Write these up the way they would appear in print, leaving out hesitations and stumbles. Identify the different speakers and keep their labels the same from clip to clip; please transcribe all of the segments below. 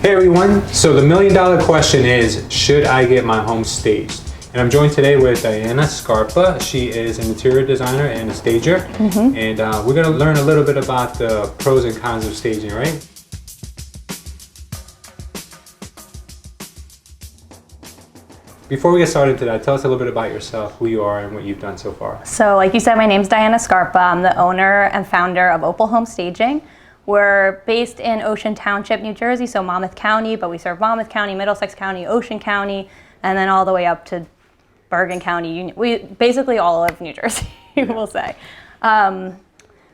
Speaker 1: Hey everyone, so the $1 million question is, should I get my home staged? And I'm joined today with Dianna Scarpa. She is an interior designer and a stager. And we're gonna learn a little bit about the pros and cons of staging, right? Before we get started today, tell us a little bit about yourself, who you are, and what you've done so far.
Speaker 2: So like you said, my name's Dianna Scarpa. I'm the owner and founder of Opal Home Staging. We're based in Ocean Township, New Jersey, so Monmouth County, but we serve Monmouth County, Middlesex County, Ocean County, and then all the way up to Bergen County. We basically all of New Jersey, we'll say.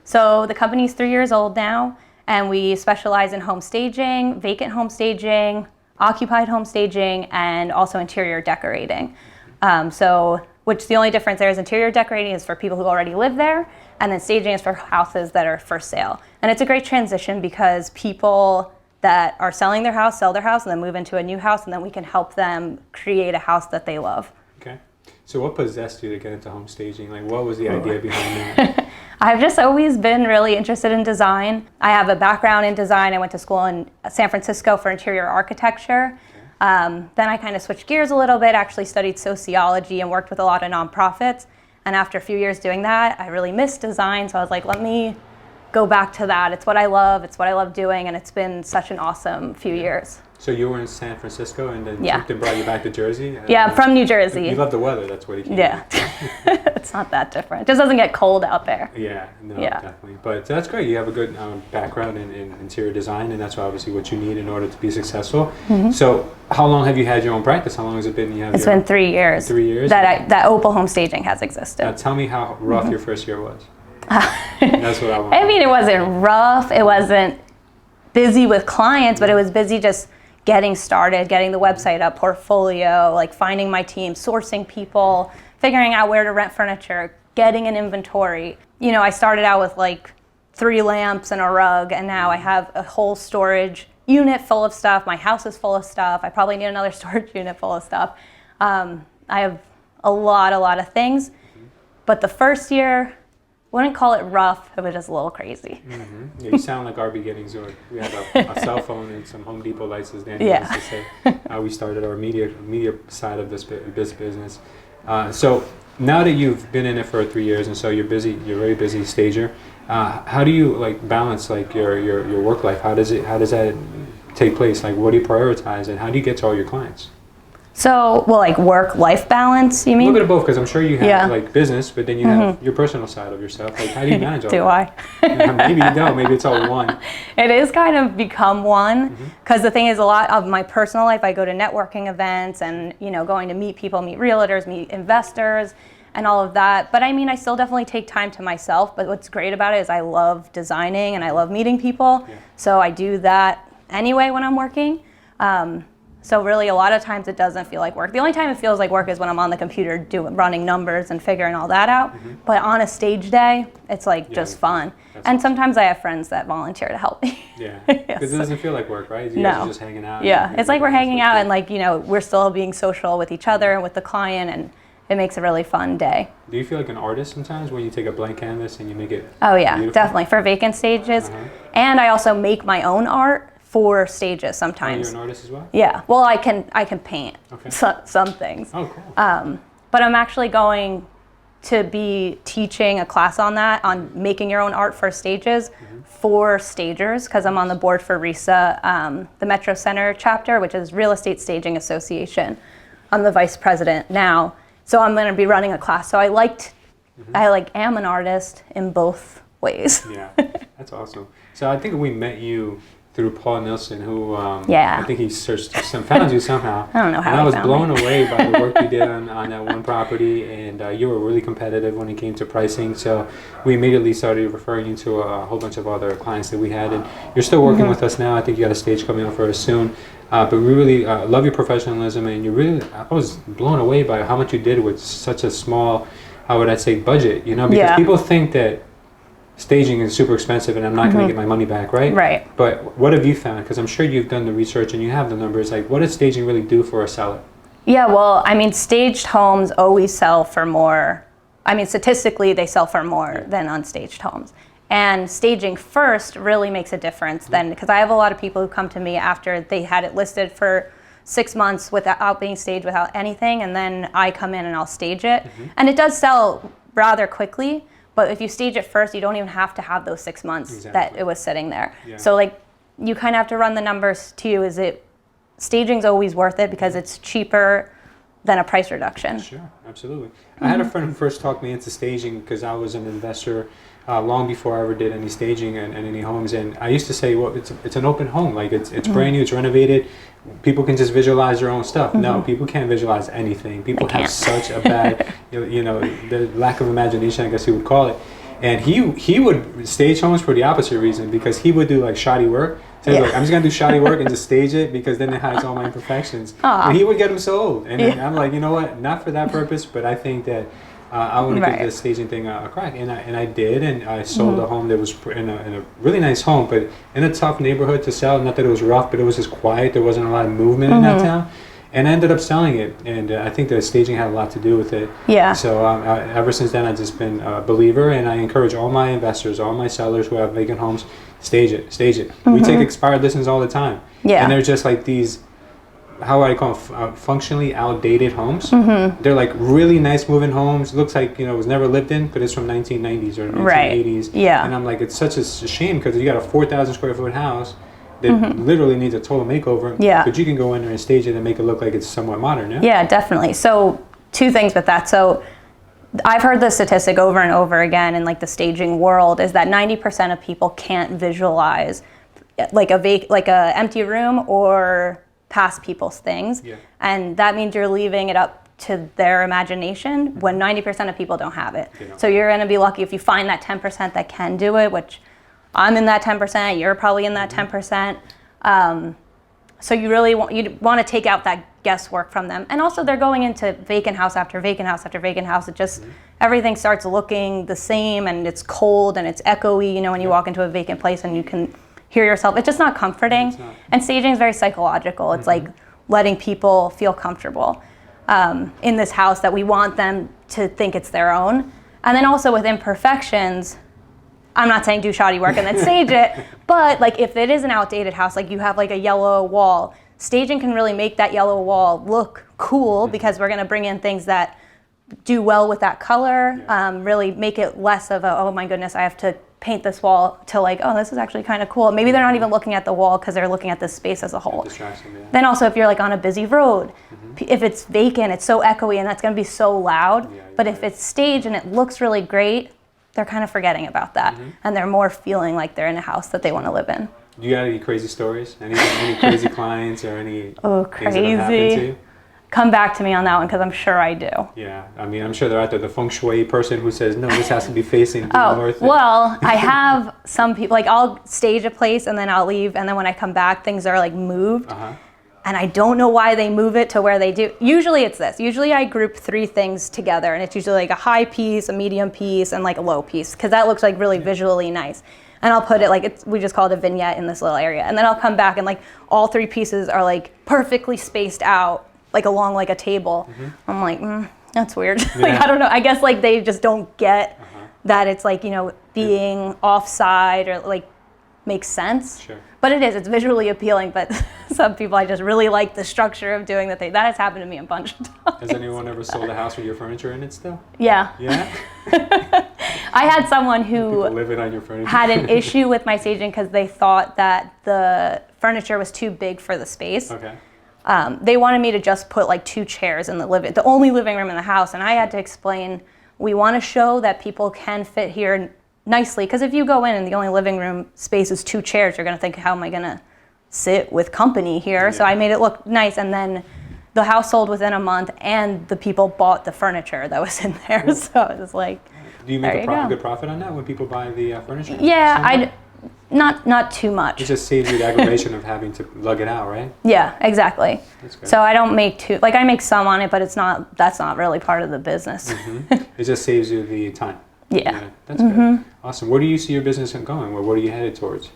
Speaker 2: So the company's 3 years old now, and we specialize in home staging, vacant home staging, occupied home staging, and also interior decorating. Which the only difference there is interior decorating is for people who already live there, and then staging is for houses that are for sale. And it's a great transition because people that are selling their house, sell their house, and then move into a new house, and then we can help them create a house that they love.
Speaker 1: Okay. So what possessed you to get into home staging? Like, what was the idea behind that?
Speaker 2: I've just always been really interested in design. I have a background in design. I went to school in San Francisco for interior architecture. Then I kind of switched gears a little bit, actually studied sociology and worked with a lot of nonprofits. And after a few years doing that, I really missed design. So I was like, let me go back to that. It's what I love. It's what I love doing. And it's been such an awesome few years.
Speaker 1: So you were in San Francisco and then they brought you back to Jersey?
Speaker 2: Yeah, I'm from New Jersey.
Speaker 1: You love the weather, that's what you came.
Speaker 2: Yeah, it's not that different. It just doesn't get cold out there.
Speaker 1: Yeah, no, definitely. But that's great. You have a good background in interior design, and that's obviously what you need in order to be successful. So how long have you had your own practice? How long has it been?
Speaker 2: It's been 3 years.
Speaker 1: 3 years?
Speaker 2: That Opal Home Staging has existed.
Speaker 1: Now tell me how rough your first year was. That's what I want.
Speaker 2: I mean, it wasn't rough. It wasn't busy with clients, but it was busy just getting started, getting the website up, portfolio, like finding my team, sourcing people, figuring out where to rent furniture, getting an inventory. You know, I started out with like 3 lamps and a rug, and now I have a whole storage unit full of stuff. My house is full of stuff. I probably need another storage unit full of stuff. I have a lot of things. But the first year, wouldn't call it rough, it was just a little crazy.
Speaker 1: Yeah, you sound like our beginnings. We had a cell phone and some Home Depot lights, as Danny used to say. We started our media side of this business. So now that you've been in it for 3 years, and so you're busy, you're a very busy stager. How do you like balance like your work life? How does that take place? Like, what do you prioritize, and how do you get to all your clients?
Speaker 2: So, well, like work-life balance, you mean?
Speaker 1: A little bit of both, because I'm sure you have like business, but then you have your personal side of yourself. Like, how do you manage all that? Maybe you don't. Maybe it's all one.
Speaker 2: It is kind of become one, because the thing is, a lot of my personal life, I go to networking events and, you know, going to meet people, meet realtors, meet investors, and all of that. But I mean, I still definitely take time to myself. But what's great about it is I love designing and I love meeting people. So I do that anyway when I'm working. So really, a lot of times it doesn't feel like work. The only time it feels like work is when I'm on the computer running numbers and figuring all that out. But on a stage day, it's like just fun. And sometimes I have friends that volunteer to help me.
Speaker 1: Yeah, because it doesn't feel like work, right? You guys are just hanging out.
Speaker 2: Yeah, it's like we're hanging out and like, you know, we're still being social with each other and with the client, and it makes a really fun day.
Speaker 1: Do you feel like an artist sometimes when you take a blank canvas and you make it beautiful?
Speaker 2: Definitely, for vacant stages. And I also make my own art for stages sometimes.
Speaker 1: Oh, you're an artist as well?
Speaker 2: Yeah. Well, I can paint some things.
Speaker 1: Oh, cool.
Speaker 2: But I'm actually going to be teaching a class on that, on making your own art for stages for stagers, because I'm on the board for RESA, the Metro Center chapter, which is Real Estate Staging Association. I'm the vice president now, so I'm going to be running a class. So I am an artist in both ways.
Speaker 1: Yeah, that's awesome. So I think we met you through Paul Nilsson, who I think he found you somehow.
Speaker 2: I don't know how.
Speaker 1: And I was blown away by the work you did on that one property, and you were really competitive when it came to pricing. So we immediately started referring you to a whole bunch of other clients that we had, and you're still working with us now. I think you got a stage coming up for us soon. But we really love your professionalism, and I was blown away by how much you did with such a small, how would I say, budget? You know, because people think that staging is super expensive and I'm not going to get my money back, right?
Speaker 2: Right.
Speaker 1: But what have you found? Because I'm sure you've done the research and you have the numbers. Like, what does staging really do for a seller?
Speaker 2: Yeah, well, I mean, staged homes always sell for more. I mean, statistically, they sell for more than unstaged homes. And staging first really makes a difference then, because I have a lot of people who come to me after they had it listed for 6 months without being staged, without anything, and then I come in and I'll stage it. And it does sell rather quickly, but if you stage it first, you don't even have to have those 6 months that it was sitting there. So like, you kind of have to run the numbers too. Staging's always worth it because it's cheaper than a price reduction.
Speaker 1: Sure, absolutely. I had a friend who first talked me into staging because I was an investor long before I ever did any staging and any homes. And I used to say, well, it's an open home. Like it's brand new, it's renovated. People can just visualize their own stuff. No, people can't visualize anything. People have such a bad, the lack of imagination, I guess you would call it. And he would stage homes for the opposite reason, because he would do like shoddy work. So he's like, I'm just going to do shoddy work and just stage it because then it hides all my imperfections. And he would get them sold. And then I'm like, you know what? Not for that purpose, but I think that I want to give this staging thing a crack. And I did. And I sold a home that was in a really nice home, but in a tough neighborhood to sell. Not that it was rough, but it was just quiet. There wasn't a lot of movement in that town. And I ended up selling it, and I think that staging had a lot to do with it. Yeah. So ever since then, I've just been a believer, and I encourage all my investors, all my sellers who have vacant homes, stage it. We take expired listings all the time. Yeah. And they're just like these, how would I call them, functionally outdated homes. They're like really nice moving homes. Looks like, it was never lived in, but it's from 1990s or 1980s. Yeah. And I'm like, it's such a shame because you got a 4,000 square foot house that literally needs a total makeover. Yeah. But you can go in there and stage it and make it look like it's somewhat modern, yeah? Yeah,
Speaker 2: definitely. So 2 things with that. So I've heard this statistic over and over again in like the staging world, is that 90% of people can't visualize like a empty room or past people's things. Yeah. And that means you're leaving it up to their imagination when 90% of people don't have it. So you're going to be lucky if you find that 10% that can do it, which I'm in that 10%, you're probably in that 10%. So you really want to take out that guesswork from them. And also they're going into vacant house after vacant house after vacant house. It just, everything starts looking the same, and it's cold and it's echoey, when you walk into a vacant place and you can hear yourself. It's just not comforting. It's not. And staging is very psychological. It's like letting people feel comfortable in this house, that we want them to think it's their own. And then also with imperfections, I'm not saying do shoddy work and then stage it, but like if it is an outdated house, like you have like a yellow wall, staging can really make that yellow wall look cool, because we're going to bring in things that do well with that color, really make it less of a, oh my goodness, I have to paint this wall, to like, oh, this is actually kind of cool. Maybe they're not even looking at the wall because they're looking at the space as a whole. Then also if you're like on a busy road, if it's vacant, it's so echoey and that's going to be so loud. But if it's staged and it looks really great, they're kind of forgetting about that. And they're more feeling like they're in a house that they want to live in.
Speaker 1: Do you got any crazy stories? Any crazy clients or any
Speaker 2: things that have happened to you? Come back to me on that one, because I'm sure I do.
Speaker 1: Yeah, I mean, I'm sure they're out there, the feng shui person who says, no, this has to be facing north.
Speaker 2: Well, I have some people, like I'll stage a place and then I'll leave, and then when I come back, things are like moved. And I don't know why they move it to where they do. Usually it's this. Usually I group 3 things together, and it's usually like a high piece, a medium piece, and like a low piece, because that looks like really visually nice. And I'll put it like, we just call it a vignette in this little area. And then I'll come back and like all 3 pieces are like perfectly spaced out, like along like a table. I'm like, that's weird. Like, I don't know. I guess like they just don't get that it's like, being offside or like makes sense. Sure. But it's visually appealing, but some people, I just really like the structure of doing the thing. That has happened to me a bunch of times.
Speaker 1: Has anyone ever sold a house with your furniture in it still?
Speaker 2: Yeah.
Speaker 1: Yeah?
Speaker 2: I had someone who
Speaker 1: living on your furniture.
Speaker 2: had an issue with my staging because they thought that the furniture was too big for the space. Okay. They wanted me to just put like 2 chairs in the only living room in the house, and I had to explain, we want to show that people can fit here nicely, because if you go in and the only living room space is 2 chairs, you're going to think, how am I going to sit with company here? Yeah. So I made it look nice, and then the house sold within a month, and the people bought the furniture that was in there. Ooh. So it was like,
Speaker 1: do you make a good profit on that when people buy the furniture?
Speaker 2: Yeah, not too much.
Speaker 1: It just saves you the aggravation of having to lug it out, right?
Speaker 2: Yeah, exactly. That's good. So I don't make I make some on it, but that's not really part of the business.
Speaker 1: It just saves you the time.
Speaker 2: Yeah.
Speaker 1: That's good. Awesome. Where do you see your business going? What are you headed towards?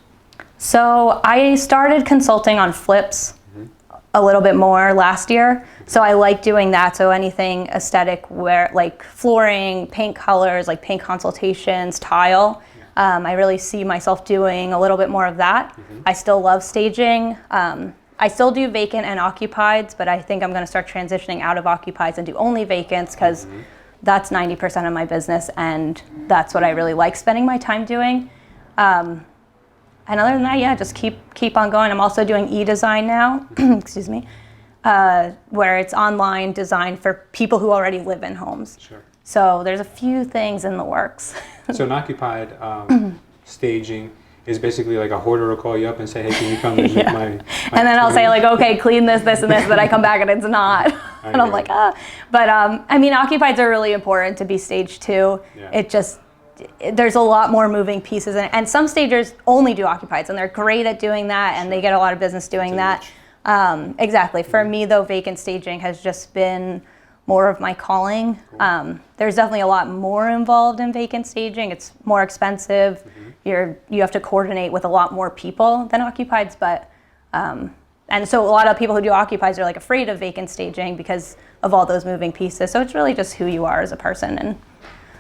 Speaker 2: So I started consulting on flips a little bit more last year. So I like doing that. So anything aesthetic, where like flooring, paint colors, like paint consultations, tile. I really see myself doing a little bit more of that. I still love staging. I still do vacant and occupieds, but I think I'm going to start transitioning out of occupieds and do only vacants, because that's 90% of my business, and that's what I really like spending my time doing. And other than that, yeah, just keep on going. I'm also doing e-design now, excuse me, where it's online design for people who already live in homes.
Speaker 1: Sure.
Speaker 2: So there's a few things in the works.
Speaker 1: So an occupied staging is basically like a hoarder will call you up and say, hey, can you come and make my
Speaker 2: and then I'll say like, okay, clean this, and this, but I come back and it's not. And I'm like, ah. But I mean, occupieds are really important to be staged too.
Speaker 1: Yeah.
Speaker 2: It just, there's a lot more moving pieces. And some stagers only do occupieds, and they're great at doing that, and they get a lot of business doing that. Exactly. For me though, vacant staging has just been more of my calling. Cool. There's definitely a lot more involved in vacant staging. It's more expensive. You have to coordinate with a lot more people than occupieds, but and so a lot of people who do occupieds are like afraid of vacant staging because of all those moving pieces. So it's really just who you are as a person, and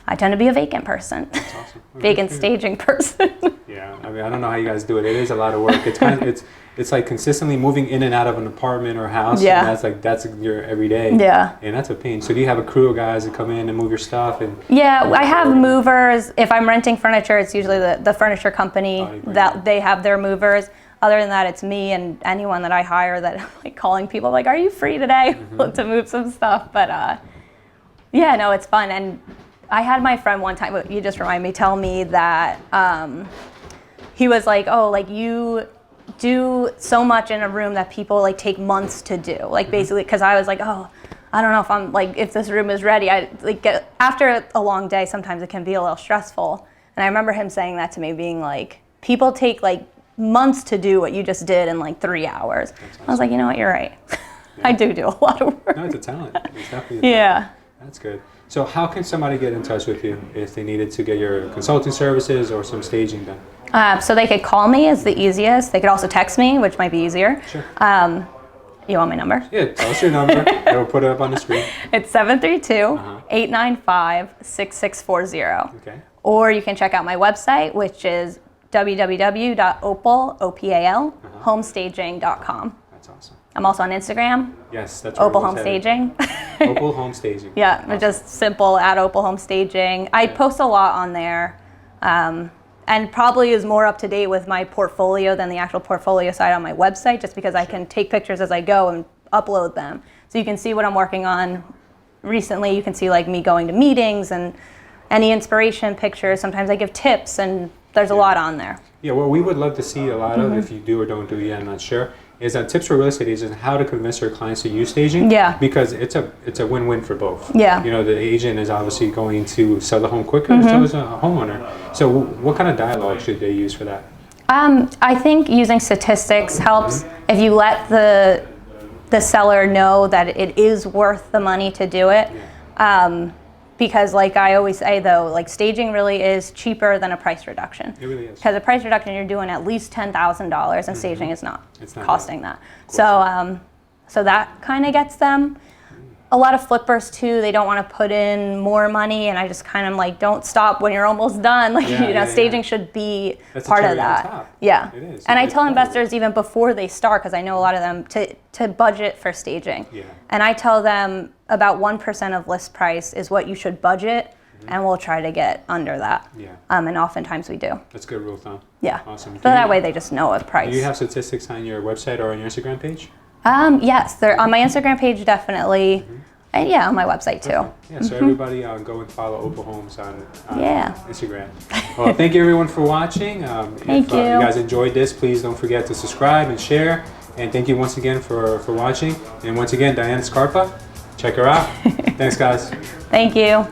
Speaker 2: I tend to be a vacant person. That's awesome. Vacant staging person.
Speaker 1: Yeah, I mean, I don't know how you guys do it. It is a lot of work. It's kind of, it's like consistently moving in and out of an apartment or house.
Speaker 2: Yeah.
Speaker 1: And that's your everyday.
Speaker 2: Yeah.
Speaker 1: And that's a pain. So do you have a crew of guys that come in and move your stuff? And
Speaker 2: yeah, I have movers. If I'm renting furniture, it's usually the furniture company that they have their movers. Other than that, it's me and anyone that I hire that I'm like calling people like, are you free today to move some stuff? But yeah, no, it's fun. And I had my friend one time, you just remind me, tell me that he was like, oh, like you do so much in a room that people like take months to do. Like basically, because I was like, oh, I don't know if I'm like, if this room is ready. I like get after a long day, sometimes it can be a little stressful. And I remember him saying that to me, being like, people take like months to do what you just did in like 3 hours. Awesome. I was like, you know what, you're right. Yeah. I do a lot of work.
Speaker 1: No, it's a talent. It's definitely a talent.
Speaker 2: Yeah.
Speaker 1: That's good. So how can somebody get in touch with you if they needed to get your consulting services or some staging done?
Speaker 2: So they could call me is the easiest. They could also text me, which might be easier.
Speaker 1: Sure.
Speaker 2: You want my number?
Speaker 1: Yeah, tell us your number. I will put it up on the screen.
Speaker 2: It's 732-895-6640.
Speaker 1: Okay.
Speaker 2: Or you can check out my website, which is www.opal, O-P-A-L, homestaging.com.
Speaker 1: That's awesome.
Speaker 2: I'm also on Instagram.
Speaker 1: Yes, that's
Speaker 2: Opal Home Staging.
Speaker 1: Opal Home Staging.
Speaker 2: Yeah,
Speaker 1: awesome.
Speaker 2: Just simple at Opal Home Staging. I post a lot on there, and probably is more up to date with my portfolio than the actual portfolio side on my website, just because I can take pictures as I go and upload them. So you can see what I'm working on recently. You can see like me going to meetings and any inspiration pictures. Sometimes I give tips, and there's a lot on there.
Speaker 1: Yeah, what we would love to see a lot of, if you do or don't do yet, I'm not sure, is that tips for real estate agents and how to convince your clients to use staging.
Speaker 2: Yeah.
Speaker 1: Because it's a win-win for both.
Speaker 2: Yeah.
Speaker 1: You know, the agent is obviously going to sell the home quicker, so is a homeowner. So what kind of dialogue should they use for that?
Speaker 2: I think using statistics helps. If you let the seller know that it is worth the money to do it. Yeah. Because like I always say though, like staging really is cheaper than a price reduction.
Speaker 1: It really is.
Speaker 2: Because a price reduction, you're doing at least $10,000, and staging is not costing that. So that kind of gets them. A lot of flippers too, they don't want to put in more money, and I just kind of like, don't stop when you're almost done. Like, staging should be part of that. Yeah. It is. And I tell investors even before they start, because I know a lot of them, to budget for staging. Yeah. And I tell them about 1% of list price is what you should budget, and we'll try to get under that. Yeah. And oftentimes we do.
Speaker 1: That's a good rule of thumb.
Speaker 2: Yeah.
Speaker 1: Awesome.
Speaker 2: So that way they just know a price.
Speaker 1: Do you have statistics on your website or on your Instagram page?
Speaker 2: Yes, they're on my Instagram page definitely, and yeah, on my website too.
Speaker 1: Okay. Yeah, so everybody go and follow Opal Homes on Instagram. Well, thank you everyone for watching. If you guys enjoyed this, please don't forget to subscribe and share. And thank you once again for watching. And once again, Dianna Scarpa, check her out. Thanks, guys.
Speaker 2: Thank you.